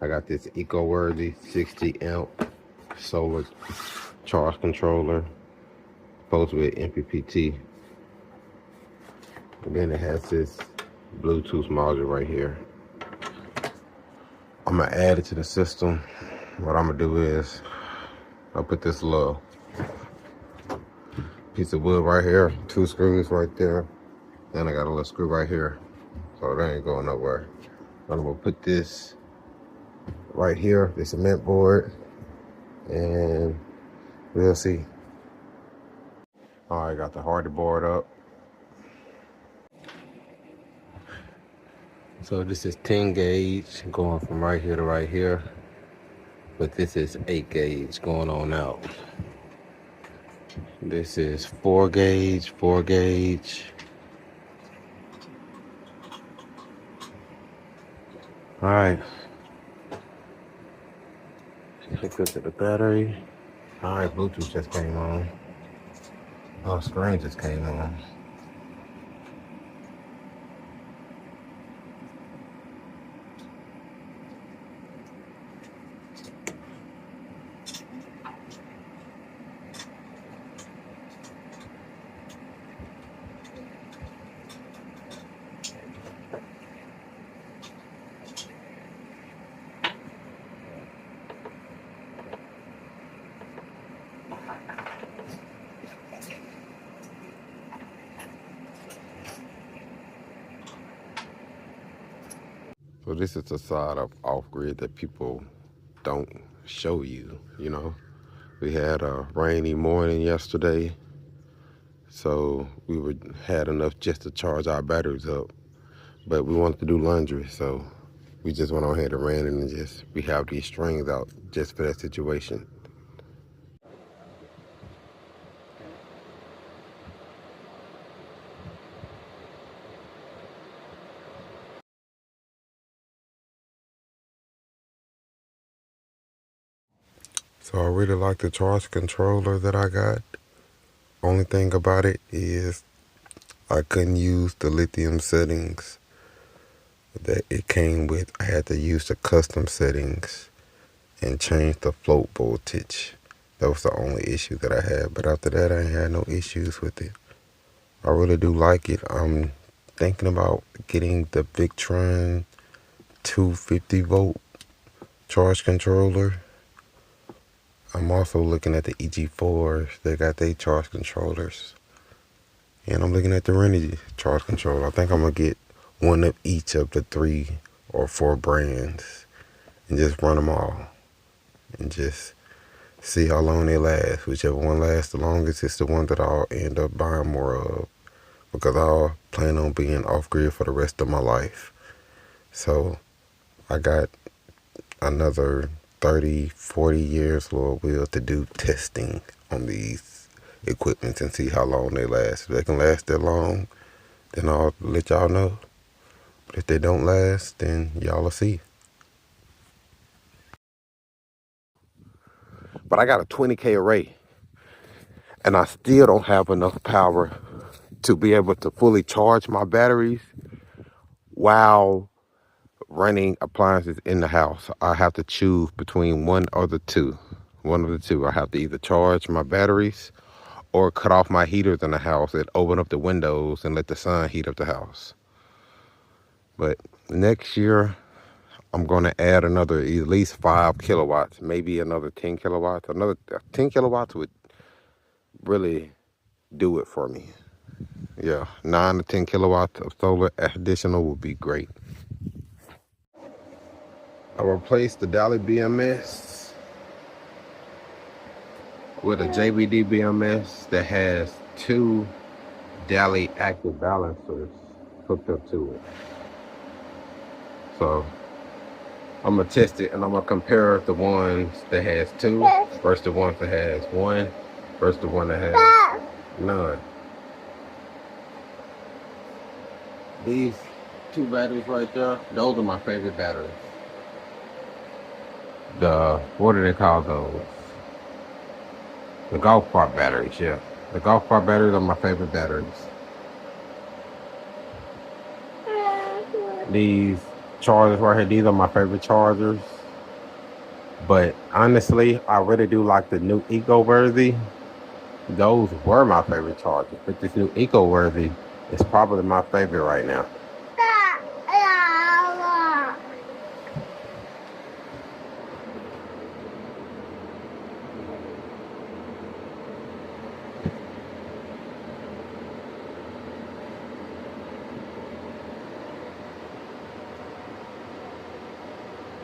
I got this eco-worthy 60 amp solar charge controller, supposed with MPPT. And then it has this Bluetooth module right here. I'm gonna add it to the system. What I'm gonna do is I'll put this little piece of wood right here, 2 screws right there. Then I got a little screw right here. So they ain't going nowhere. I'm gonna put this right here, the cement board, and we'll see. All right, got the hardy board up. So this is 10 gauge going from right here to right here. But this is 8 gauge going on out. This is 4 gauge, 4 gauge. All right. Hook up to the battery. All right, Bluetooth just came on. Oh, screen just came on. So this is the side of off-grid that people don't show you, you know. We had a rainy morning yesterday, so we had enough just to charge our batteries up. But we wanted to do laundry, so we just went on ahead and ran in and just, we have these strings out just for that situation. So I really like the charge controller that I got. Only thing about it is I couldn't use the lithium settings that it came with. I had to use the custom settings and change the float voltage. That was the only issue that I had. But after that, I ain't had no issues with it. I really do like it. I'm thinking about getting the Victron 250 volt charge controller. I'm also looking at the EG4s. They got their charge controllers. And I'm looking at the Renegade charge controller. I think I'm going to get one of each of the 3 or 4 brands and just run them all. And just see how long they last. Whichever one lasts the longest is the one that I'll end up buying more of. Because I'll plan on being off-grid for the rest of my life. So I got another 30, 40 years, Lord will, to do testing on these equipments and see how long they last. If they can last that long, then I'll let y'all know. But if they don't last, then y'all will see. But I got a 20K array, and I still don't have enough power to be able to fully charge my batteries while running appliances in the house. I have to choose between one of the two. I have to either charge my batteries or cut off my heaters in the house and open up the windows and let the sun heat up the house. But next year, I'm going to add another at least 5 kilowatts, maybe another 10 kilowatts. Another 10 kilowatts would really do it for me. Yeah, 9 to 10 kilowatts of solar additional would be great. I replaced the Dolly BMS with a JBD BMS that has 2 Dolly active balancers hooked up to it. So I'm gonna test it and I'm gonna compare the ones that has 2 versus the ones that has 1 versus the one that has none. These 2 batteries right there, those are my favorite batteries. What do they call those? The golf cart batteries, yeah. The golf cart batteries are my favorite batteries. These chargers right here, these are my favorite chargers. But honestly, I really do like the new Eco-Worthy. Those were my favorite chargers, but this new Eco-Worthy is probably my favorite right now.